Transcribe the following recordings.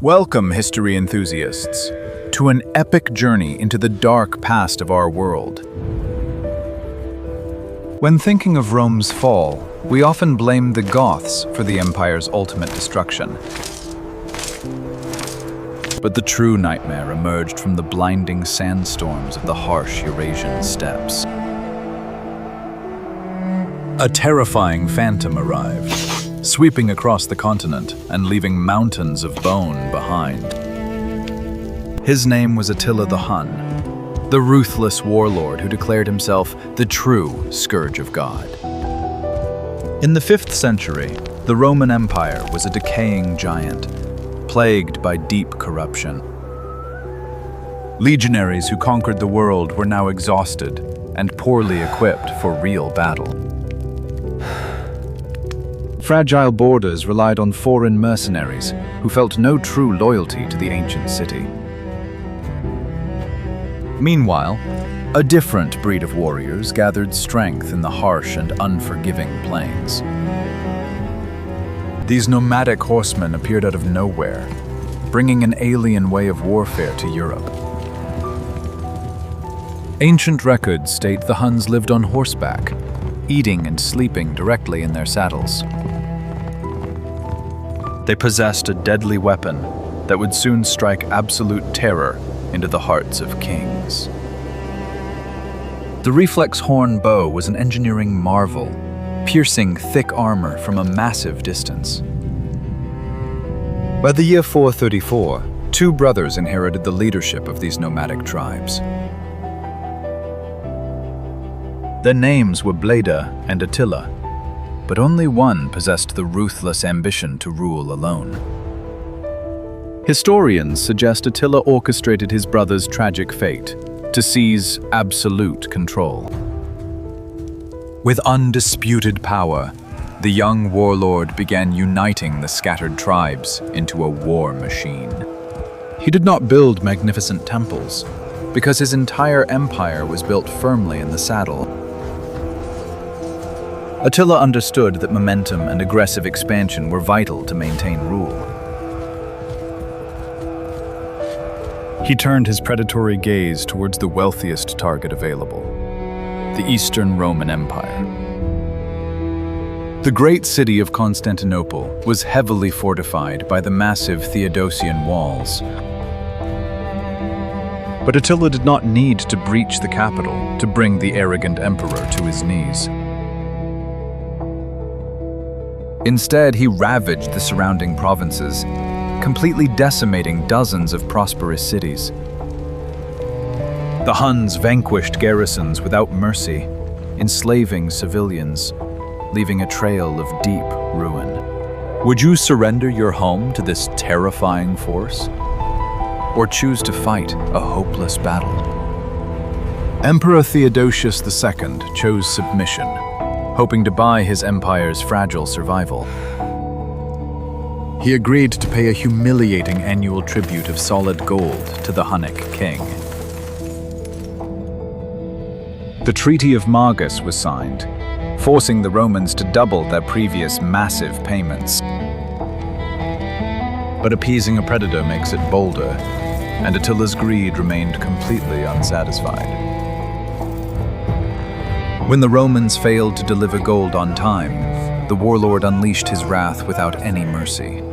Welcome, history enthusiasts, to an epic journey into the dark past of our world. When thinking of Rome's fall, we often blame the Goths for the empire's ultimate destruction. But the true nightmare emerged from the blinding sandstorms of the harsh Eurasian steppes. A terrifying phantom arrived, sweeping across the continent and leaving mountains of bone behind. His name was Attila the Hun, the ruthless warlord who declared himself the true Scourge of God. In the 5th century, the Roman Empire was a decaying giant, plagued by deep corruption. Legionaries who conquered the world were now exhausted and poorly equipped for real battle. Fragile borders relied on foreign mercenaries who felt no true loyalty to the ancient city. Meanwhile, a different breed of warriors gathered strength in the harsh and unforgiving plains. These nomadic horsemen appeared out of nowhere, bringing an alien way of warfare to Europe. Ancient records state the Huns lived on horseback, eating and sleeping directly in their saddles. They possessed a deadly weapon that would soon strike absolute terror into the hearts of kings. The reflex horn bow was an engineering marvel, piercing thick armor from a massive distance. By the year 434, two brothers inherited the leadership of these nomadic tribes. Their names were Bleda and Attila, but only one possessed the ruthless ambition to rule alone. Historians suggest Attila orchestrated his brother's tragic fate to seize absolute control. With undisputed power, the young warlord began uniting the scattered tribes into a war machine. He did not build magnificent temples, because his entire empire was built firmly in the saddle. Attila understood that momentum and aggressive expansion were vital to maintain rule. He turned his predatory gaze towards the wealthiest target available, the Eastern Roman Empire. The great city of Constantinople was heavily fortified by the massive Theodosian walls. But Attila did not need to breach the capital to bring the arrogant emperor to his knees. Instead, he ravaged the surrounding provinces, completely decimating dozens of prosperous cities. The Huns vanquished garrisons without mercy, enslaving civilians, leaving a trail of deep ruin. Would you surrender your home to this terrifying force? Or choose to fight a hopeless battle? Emperor Theodosius II chose submission, hoping to buy his empire's fragile survival. He agreed to pay a humiliating annual tribute of solid gold to the Hunnic king. The Treaty of Margus was signed, forcing the Romans to double their previous massive payments. But appeasing a predator makes it bolder, and Attila's greed remained completely unsatisfied. When the Romans failed to deliver gold on time, the warlord unleashed his wrath without any mercy.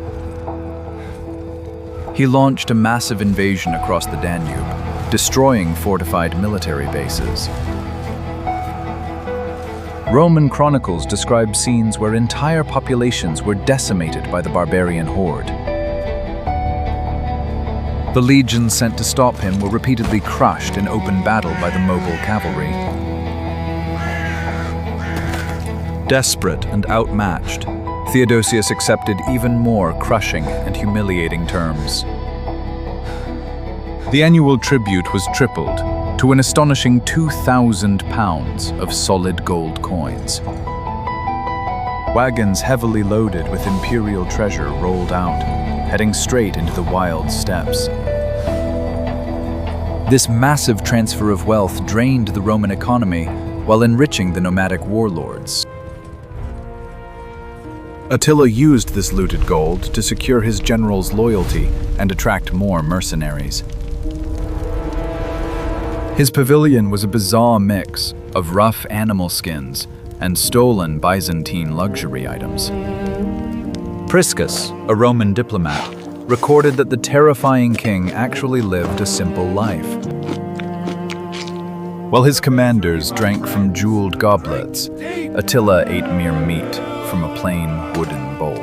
He launched a massive invasion across the Danube, destroying fortified military bases. Roman chronicles describe scenes where entire populations were decimated by the barbarian horde. The legions sent to stop him were repeatedly crushed in open battle by the mobile cavalry. Desperate and outmatched, Theodosius accepted even more crushing and humiliating terms. The annual tribute was tripled to an astonishing 2,000 pounds of solid gold coins. Wagons heavily loaded with imperial treasure rolled out, heading straight into the wild steppes. This massive transfer of wealth drained the Roman economy while enriching the nomadic warlords. Attila used this looted gold to secure his general's loyalty and attract more mercenaries. His pavilion was a bizarre mix of rough animal skins and stolen Byzantine luxury items. Priscus, a Roman diplomat, recorded that the terrifying king actually lived a simple life. While his commanders drank from jeweled goblets, Attila ate mere meat from a plain wooden bowl.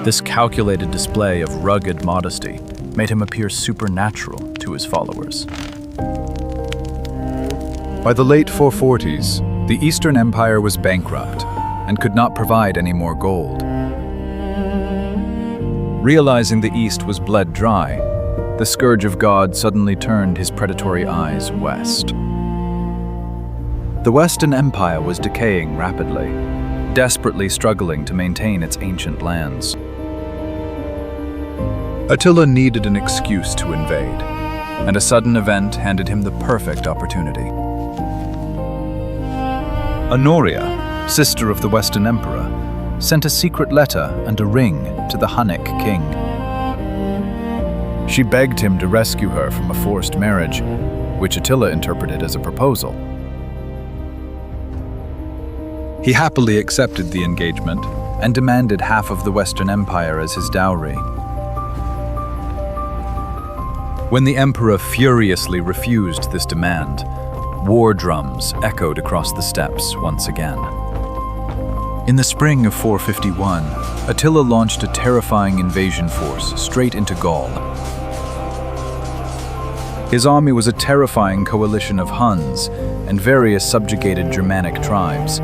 This calculated display of rugged modesty made him appear supernatural to his followers. By the late 440s, the Eastern Empire was bankrupt and could not provide any more gold. Realizing the East was bled dry, the Scourge of God suddenly turned his predatory eyes west. The Western Empire was decaying rapidly, desperately struggling to maintain its ancient lands. Attila needed an excuse to invade, and a sudden event handed him the perfect opportunity. Honoria, sister of the Western Emperor, sent a secret letter and a ring to the Hunnic king. She begged him to rescue her from a forced marriage, which Attila interpreted as a proposal. He happily accepted the engagement and demanded half of the Western Empire as his dowry. When the emperor furiously refused this demand, war drums echoed across the steppes once again. In the spring of 451, Attila launched a terrifying invasion force straight into Gaul. His army was a terrifying coalition of Huns and various subjugated Germanic tribes.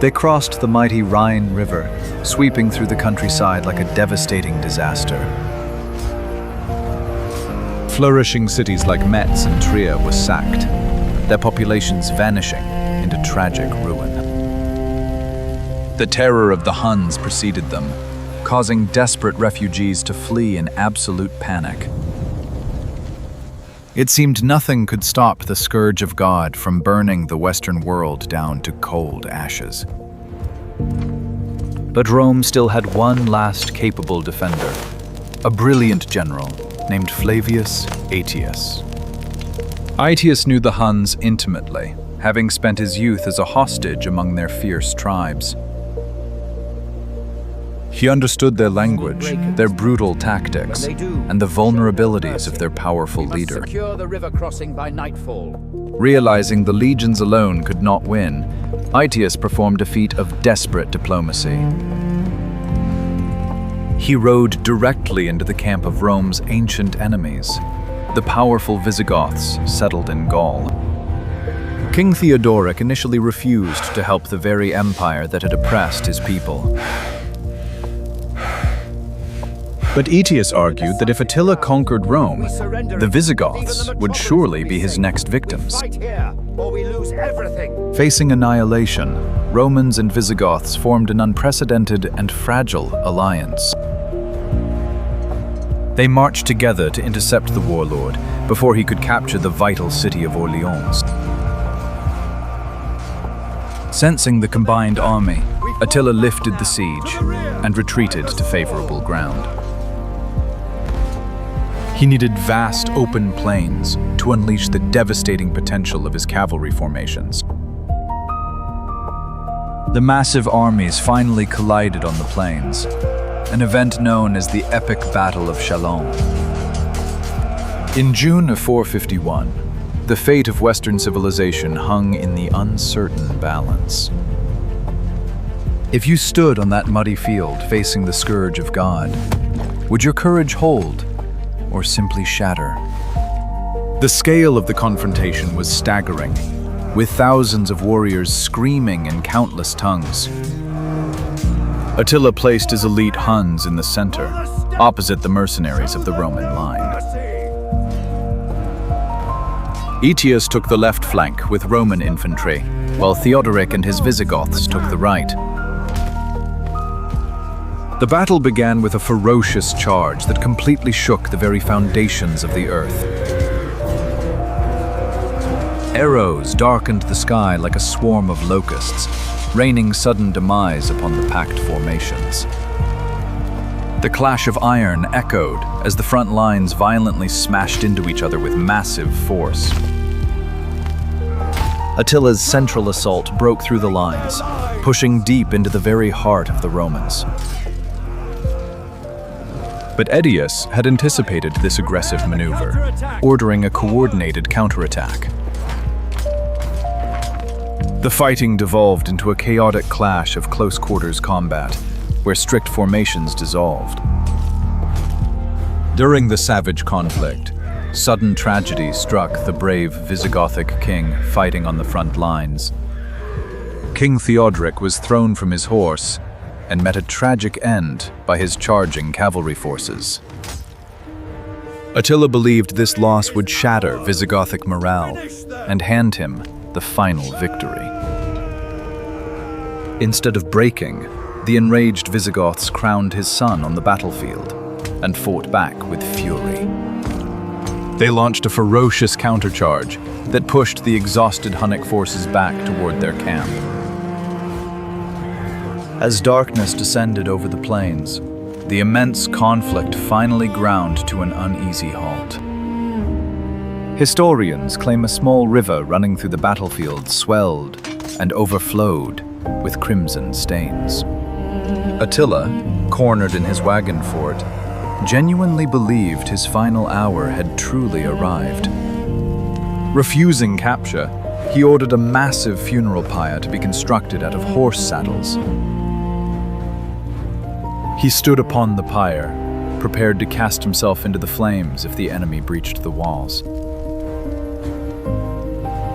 They crossed the mighty Rhine River, sweeping through the countryside like a devastating disaster. Flourishing cities like Metz and Trier were sacked, their populations vanishing into tragic ruin. The terror of the Huns preceded them, causing desperate refugees to flee in absolute panic. It seemed nothing could stop the Scourge of God from burning the Western world down to cold ashes. But Rome still had one last capable defender, a brilliant general named Flavius Aetius. Aetius knew the Huns intimately, having spent his youth as a hostage among their fierce tribes. He understood their language, their brutal tactics, and the vulnerabilities of their powerful leader. Realizing the legions alone could not win, Aetius performed a feat of desperate diplomacy. He rode directly into the camp of Rome's ancient enemies, the powerful Visigoths settled in Gaul. King Theodoric initially refused to help the very empire that had oppressed his people. But Aetius argued that if Attila conquered Rome, the Visigoths would surely be his next victims. Facing annihilation, Romans and Visigoths formed an unprecedented and fragile alliance. They marched together to intercept the warlord before he could capture the vital city of Orleans. Sensing the combined army, Attila lifted the siege and retreated to favorable ground. He needed vast open plains to unleash the devastating potential of his cavalry formations. The massive armies finally collided on the plains, an event known as the epic Battle of Chalons. In June of 451, the fate of Western civilization hung in the uncertain balance. If you stood on that muddy field facing the Scourge of God, would your courage hold or simply shatter? The scale of the confrontation was staggering, with thousands of warriors screaming in countless tongues. Attila placed his elite Huns in the center, opposite the mercenaries of the Roman line. Aetius took the left flank with Roman infantry, while Theodoric and his Visigoths took the right. The battle began with a ferocious charge that completely shook the very foundations of the earth. Arrows darkened the sky like a swarm of locusts, raining sudden demise upon the packed formations. The clash of iron echoed as the front lines violently smashed into each other with massive force. Attila's central assault broke through the lines, pushing deep into the very heart of the Romans. But Ætius had anticipated this aggressive maneuver, ordering a coordinated counterattack. The fighting devolved into a chaotic clash of close-quarters combat, where strict formations dissolved. During the savage conflict, sudden tragedy struck the brave Visigothic king fighting on the front lines. King Theodoric was thrown from his horse and met a tragic end by his charging cavalry forces. Attila believed this loss would shatter Visigothic morale and hand him the final victory. Instead of breaking, the enraged Visigoths crowned his son on the battlefield and fought back with fury. They launched a ferocious countercharge that pushed the exhausted Hunnic forces back toward their camp. As darkness descended over the plains, the immense conflict finally ground to an uneasy halt. Historians claim a small river running through the battlefield swelled and overflowed with crimson stains. Attila, cornered in his wagon fort, genuinely believed his final hour had truly arrived. Refusing capture, he ordered a massive funeral pyre to be constructed out of horse saddles. He stood upon the pyre, prepared to cast himself into the flames if the enemy breached the walls.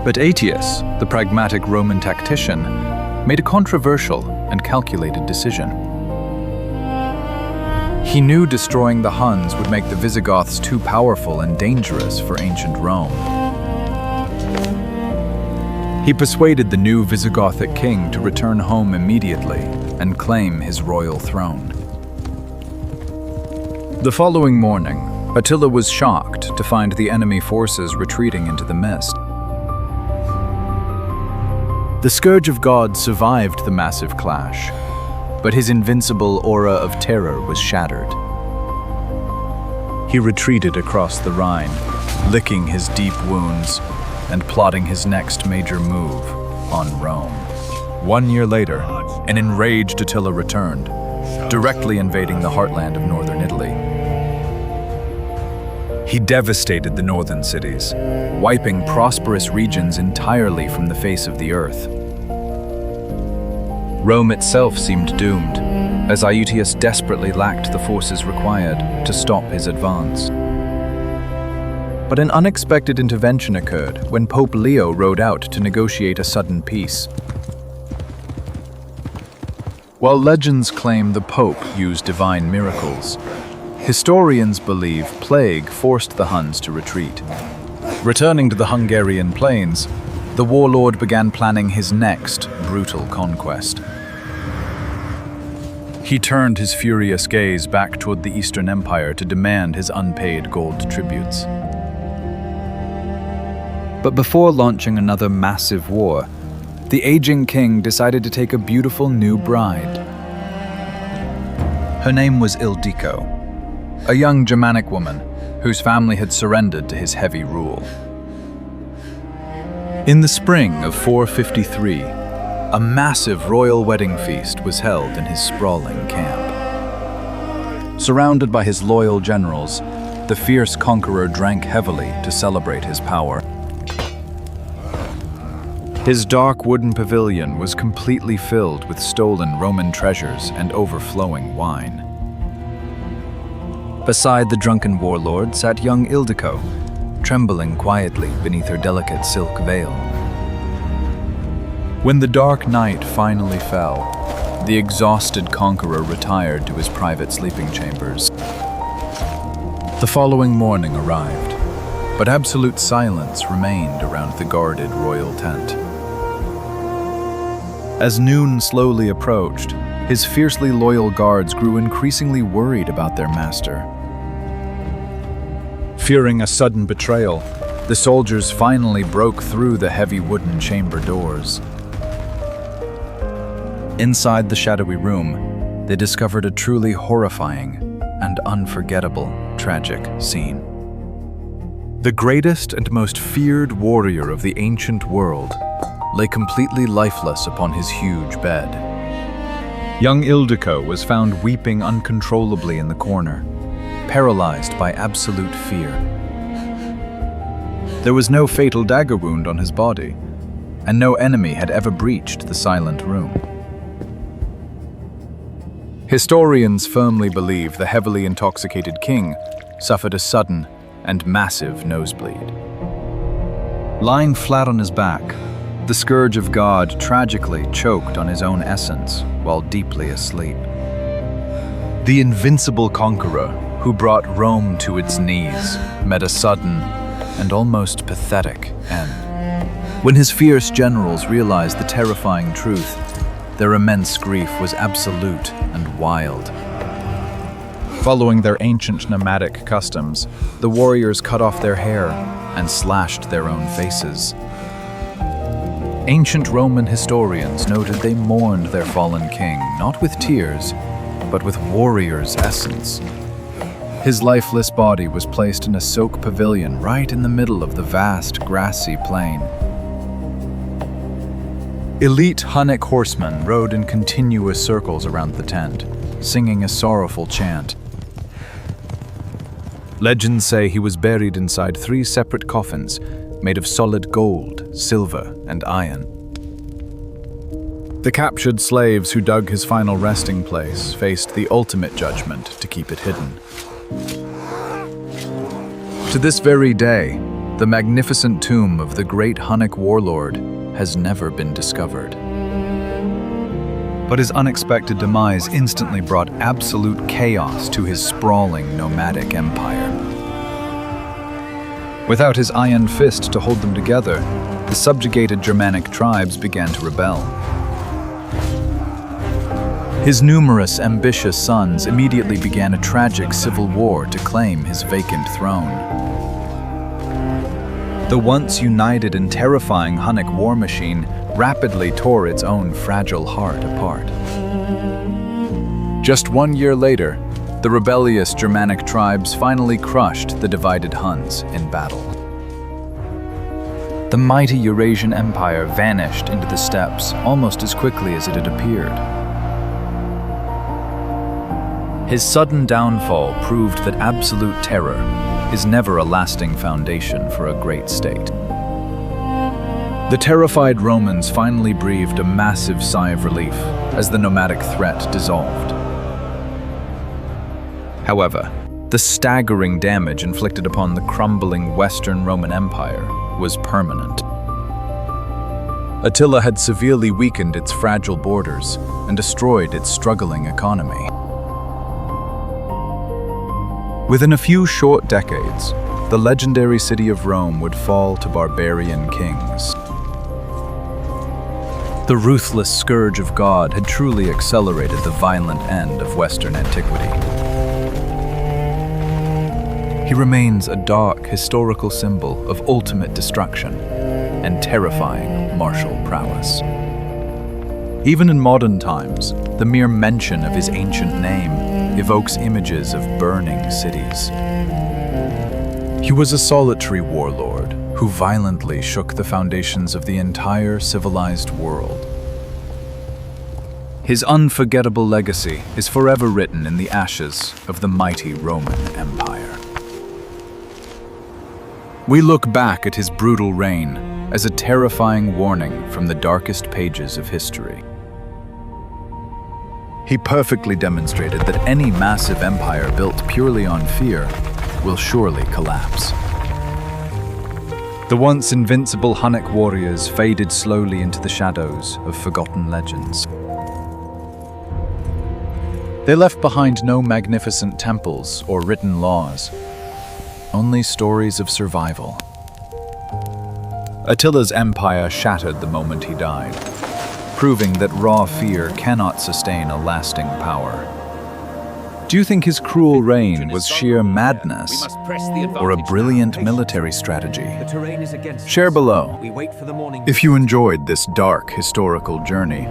But Ætius, the pragmatic Roman tactician, made a controversial and calculated decision. He knew destroying the Huns would make the Visigoths too powerful and dangerous for ancient Rome. He persuaded the new Visigothic king to return home immediately and claim his royal throne. The following morning, Attila was shocked to find the enemy forces retreating into the mist. The Scourge of God survived the massive clash, but his invincible aura of terror was shattered. He retreated across the Rhine, licking his deep wounds and plotting his next major move on Rome. 1 year later, an enraged Attila returned, directly invading the heartland of northern Italy. He devastated the northern cities, wiping prosperous regions entirely from the face of the earth. Rome itself seemed doomed, as Ætius desperately lacked the forces required to stop his advance. But an unexpected intervention occurred when Pope Leo rode out to negotiate a sudden peace. While legends claim the Pope used divine miracles, historians believe plague forced the Huns to retreat. Returning to the Hungarian plains, the warlord began planning his next brutal conquest. He turned his furious gaze back toward the Eastern Empire to demand his unpaid gold tributes. But before launching another massive war, the aging king decided to take a beautiful new bride. Her name was Ildiko, a young Germanic woman whose family had surrendered to his heavy rule. In the spring of 453, a massive royal wedding feast was held in his sprawling camp. Surrounded by his loyal generals, the fierce conqueror drank heavily to celebrate his power. His dark wooden pavilion was completely filled with stolen Roman treasures and overflowing wine. Beside the drunken warlord sat young Ildiko, trembling quietly beneath her delicate silk veil. When the dark night finally fell, the exhausted conqueror retired to his private sleeping chambers. The following morning arrived, but absolute silence remained around the guarded royal tent. As noon slowly approached, his fiercely loyal guards grew increasingly worried about their master. Fearing a sudden betrayal, the soldiers finally broke through the heavy wooden chamber doors. Inside the shadowy room, they discovered a truly horrifying and unforgettable tragic scene. The greatest and most feared warrior of the ancient world lay completely lifeless upon his huge bed. Young Ildiko was found weeping uncontrollably in the corner, paralyzed by absolute fear. There was no fatal dagger wound on his body, and no enemy had ever breached the silent room. Historians firmly believe the heavily intoxicated king suffered a sudden and massive nosebleed. Lying flat on his back, the Scourge of God tragically choked on his own essence while deeply asleep. The invincible conqueror who brought Rome to its knees met a sudden and almost pathetic end. When his fierce generals realized the terrifying truth, their immense grief was absolute and wild. Following their ancient nomadic customs, the warriors cut off their hair and slashed their own faces. Ancient Roman historians noted they mourned their fallen king, not with tears, but with warrior's essence. His lifeless body was placed in a soak pavilion right in the middle of the vast grassy plain. Elite Hunnic horsemen rode in continuous circles around the tent, singing a sorrowful chant. Legends say he was buried inside 3 separate coffins made of solid gold, silver, and iron. The captured slaves who dug his final resting place faced the ultimate judgment to keep it hidden. To this very day, the magnificent tomb of the great Hunnic warlord has never been discovered. But his unexpected demise instantly brought absolute chaos to his sprawling nomadic empire. Without his iron fist to hold them together, the subjugated Germanic tribes began to rebel. His numerous, ambitious sons immediately began a tragic civil war to claim his vacant throne. The once united and terrifying Hunnic war machine rapidly tore its own fragile heart apart. Just 1 year later, the rebellious Germanic tribes finally crushed the divided Huns in battle. The mighty Eurasian Empire vanished into the steppes almost as quickly as it had appeared. His sudden downfall proved that absolute terror is never a lasting foundation for a great state. The terrified Romans finally breathed a massive sigh of relief as the nomadic threat dissolved. However, the staggering damage inflicted upon the crumbling Western Roman Empire was permanent. Attila had severely weakened its fragile borders and destroyed its struggling economy. Within a few short decades, the legendary city of Rome would fall to barbarian kings. The ruthless Scourge of God had truly accelerated the violent end of Western antiquity. He remains a dark historical symbol of ultimate destruction and terrifying martial prowess. Even in modern times, the mere mention of his ancient name evokes images of burning cities. He was a solitary warlord who violently shook the foundations of the entire civilized world. His unforgettable legacy is forever written in the ashes of the mighty Roman Empire. We look back at his brutal reign as a terrifying warning from the darkest pages of history. He perfectly demonstrated that any massive empire built purely on fear will surely collapse. The once invincible Hunnic warriors faded slowly into the shadows of forgotten legends. They left behind no magnificent temples or written laws, only stories of survival. Attila's empire shattered the moment he died, proving that raw fear cannot sustain a lasting power. Do you think his cruel reign was sheer madness or a brilliant military strategy? Share below. If you enjoyed this dark historical journey,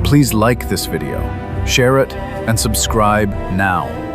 Please like this video, share it, and subscribe now.